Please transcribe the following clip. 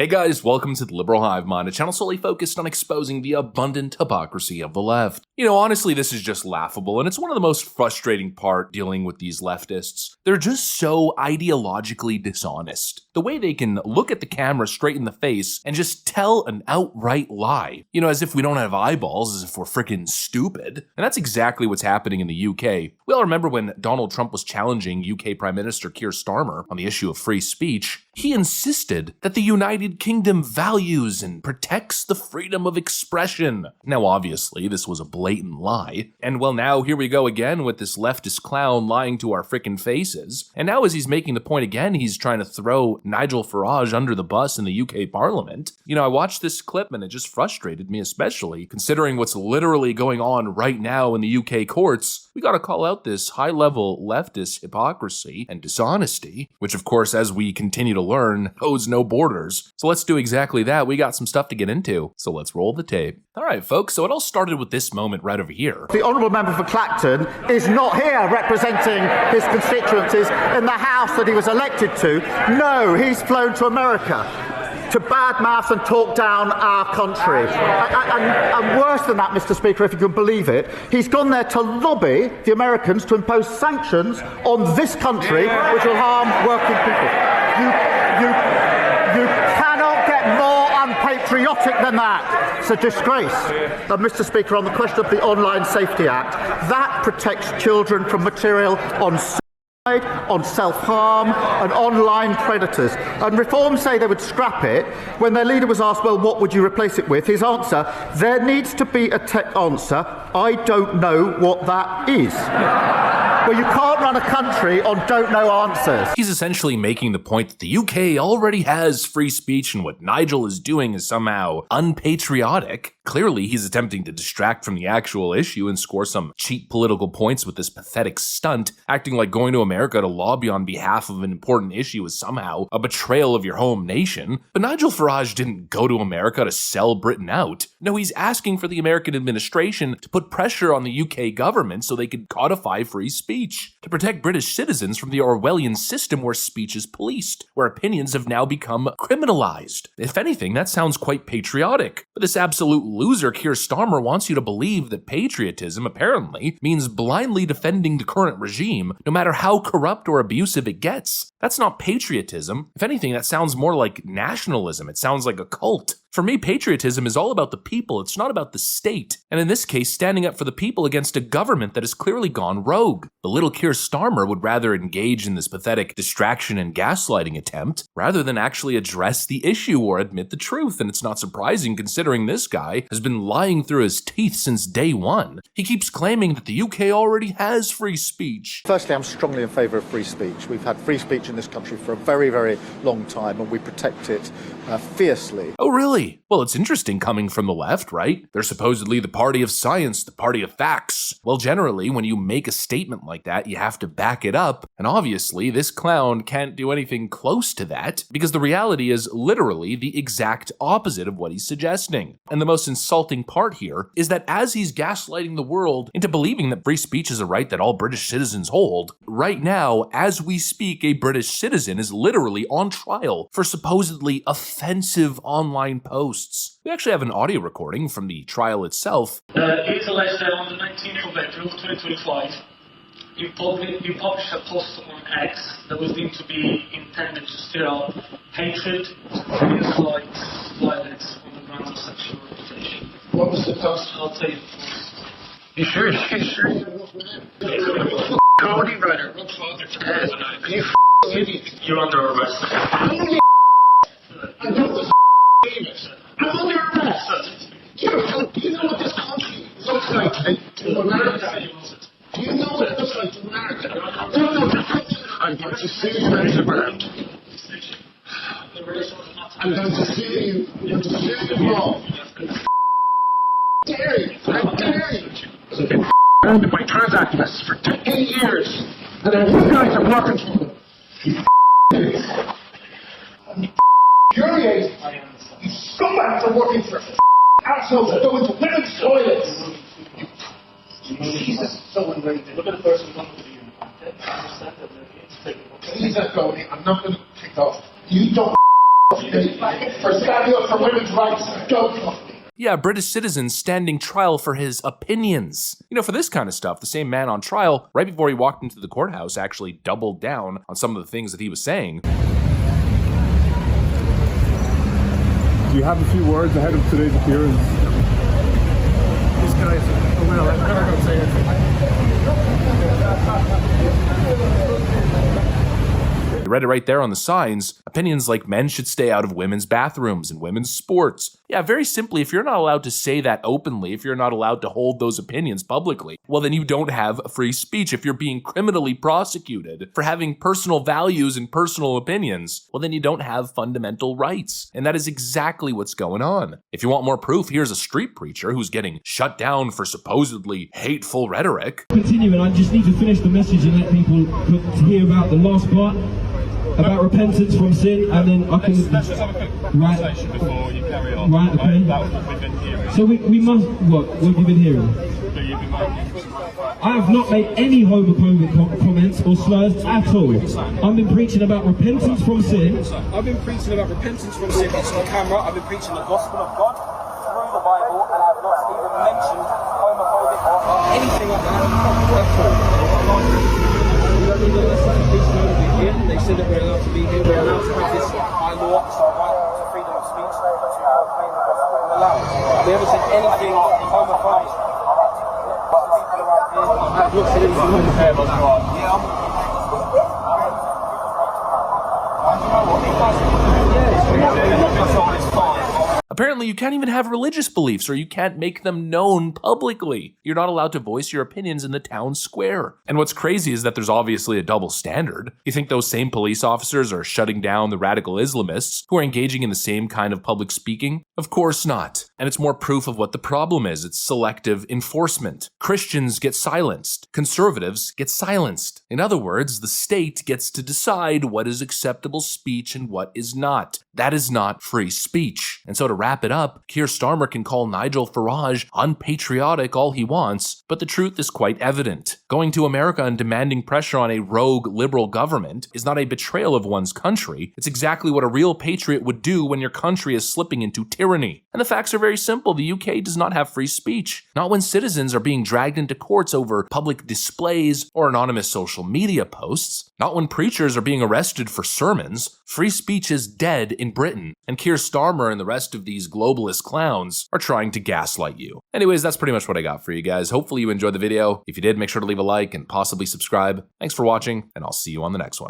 Hey guys, welcome to the Liberal Hive Mind, a channel solely focused on exposing the abundant hypocrisy of the left. You know, honestly, this is just laughable, and it's one of the most frustrating part dealing with these leftists. They're just so ideologically dishonest. The way they can look at the camera straight in the face and just tell an outright lie. You know, as if we don't have eyeballs, as if we're freaking stupid. And that's exactly what's happening in the UK. We all remember when Donald Trump was challenging UK Prime Minister Keir Starmer on the issue of free speech. He insisted that the United Kingdom values and protects the freedom of expression. Now, obviously, this was a blatant lie. And well, now here we go again with this leftist clown lying to our frickin' faces. And now as he's making the point again, he's trying to throw Nigel Farage under the bus in the UK Parliament. You know, I watched this clip and it just frustrated me, especially considering what's literally going on right now in the UK courts. We gotta call out this high-level leftist hypocrisy and dishonesty, which of course, as we continue to learn, knows no borders. So let's do exactly that. We got some stuff to get into, so let's roll the tape. All right, folks, so it all started with this moment right over here. The Honourable Member for Clacton is not here representing his constituencies in the House that he was elected to. No, he's flown to America to badmouth and talk down our country. And worse than that, Mr. Speaker, if you can believe it, he's gone there to lobby the Americans to impose sanctions on this country which will harm working people. You cannot get more unpatriotic than that. It's a disgrace. Mr. Speaker, on the question of the Online Safety Act, that protects children from material on self-harm and online predators. And Reform say they would scrap it. When their leader was asked, well, what would you replace it with? His answer, there needs to be a tech answer. I don't know what that is. Well, you can't run a country on don't know answers. He's essentially making the point that the UK already has free speech and what Nigel is doing is somehow unpatriotic. Clearly, he's attempting to distract from the actual issue and score some cheap political points with this pathetic stunt, acting like going to America to lobby on behalf of an important issue is somehow a betrayal of your home nation. But Nigel Farage didn't go to America to sell Britain out. No, he's asking for the American administration to put pressure on the UK government so they could codify free speech, to protect British citizens from the Orwellian system where speech is policed, where opinions have now become criminalized. If anything, that sounds quite patriotic. But this absolute loser Keir Starmer wants you to believe that patriotism, apparently, means blindly defending the current regime, no matter how corrupt or abusive it gets. That's not patriotism. If anything, that sounds more like nationalism. It sounds like a cult. For me, patriotism is all about the people. It's not about the state. And in this case, standing up for the people against a government that has clearly gone rogue. The little Keir Starmer would rather engage in this pathetic distraction and gaslighting attempt rather than actually address the issue or admit the truth. And it's not surprising considering this guy has been lying through his teeth since day one. He keeps claiming that the UK already has free speech. Firstly, I'm strongly in favour of free speech. We've had free speech in this country for a very, very long time and we protect it fiercely. Oh, really? Well, it's interesting coming from the left, right? They're supposedly the party of science, the party of facts. Well, generally, when you make a statement like that, you have to back it up. And obviously, this clown can't do anything close to that because the reality is literally the exact opposite of what he's suggesting. And the most insulting part here is that as he's gaslighting the world into believing that free speech is a right that all British citizens hold, right now, as we speak, a British citizen is literally on trial for supposedly offensive online posts. We actually have an audio recording from the trial itself. It's alleged that on the 19th of April 2025, you published a post on X that was deemed to be intended to stir up hatred, incite violence on the grounds of sexual orientation. What was the post? I'll tell you. You sure? You sure? Cody writer. You idiot. You're under arrest. I'm under arrest. Do you know what this country looks like to America? Do you know what it looks like to America? I'm going to sue you underground. I'm going to sue you. I'm going to sue you all. Dare you? I dare you. I've been owned by trans activists for 10 years, and then you guys are working for them. You infuriating. You scumbags are working for assholes that go into women's toilets. Jesus, so enraging. Look at the person coming to you. Please let go. I'm not going to kick off. You don't for standing up for women's rights. Go. Yeah, British citizens standing trial for his opinions. You know, for this kind of stuff, the same man on trial, right before he walked into the courthouse, actually doubled down on some of the things that he was saying. Do you have a few words ahead of today's appearance? These guys are well, I'm never going to say anything. You read it right there on the signs. Opinions like men should stay out of women's bathrooms and women's sports. Yeah, very simply, if you're not allowed to say that openly, if you're not allowed to hold those opinions publicly, well, then you don't have free speech. If you're being criminally prosecuted for having personal values and personal opinions, well, then you don't have fundamental rights. And that is exactly what's going on. If you want more proof, here's a street preacher who's getting shut down for supposedly hateful rhetoric. Continuing, I just need to finish the message and let people hear about the last part. About repentance from sin, and then I can... Let's just have a quick conversation before you carry on. Right, okay. That's what we've been hearing. So we must... What have you been hearing? So you've been making... I have not made any homophobic comments or slurs at all. I've been preaching about repentance from sin. I've been preaching about repentance from sin on the camera. I've been preaching the gospel of God through the Bible, and I've not even mentioned homophobic or anything like that at all. They said that we're allowed to be here, we're allowed to have this by law, it's our right to freedom of speech, to proclaim the gospel. We're allowed. We haven't said anything homophobic. I've not said anything homophobic. Apparently, you can't even have religious beliefs, or you can't make them known publicly. You're not allowed to voice your opinions in the town square. And what's crazy is that there's obviously a double standard. You think those same police officers are shutting down the radical Islamists who are engaging in the same kind of public speaking? Of course not. And it's more proof of what the problem is. It's selective enforcement. Christians get silenced. Conservatives get silenced. In other words, the state gets to decide what is acceptable speech and what is not. That is not free speech. And so to wrap it up, Keir Starmer can call Nigel Farage unpatriotic all he wants, but the truth is quite evident. Going to America and demanding pressure on a rogue liberal government is not a betrayal of one's country. It's exactly what a real patriot would do when your country is slipping into tyranny. And the facts are very simple. The UK does not have free speech. Not when citizens are being dragged into courts over public displays or anonymous social media posts. Not when preachers are being arrested for sermons. Free speech is dead in Britain, and Keir Starmer and the rest of these globalist clowns are trying to gaslight you. Anyways, that's pretty much what I got for you guys. Hopefully you enjoyed the video. If you did, make sure to leave a like and possibly subscribe. Thanks for watching, and I'll see you on the next one.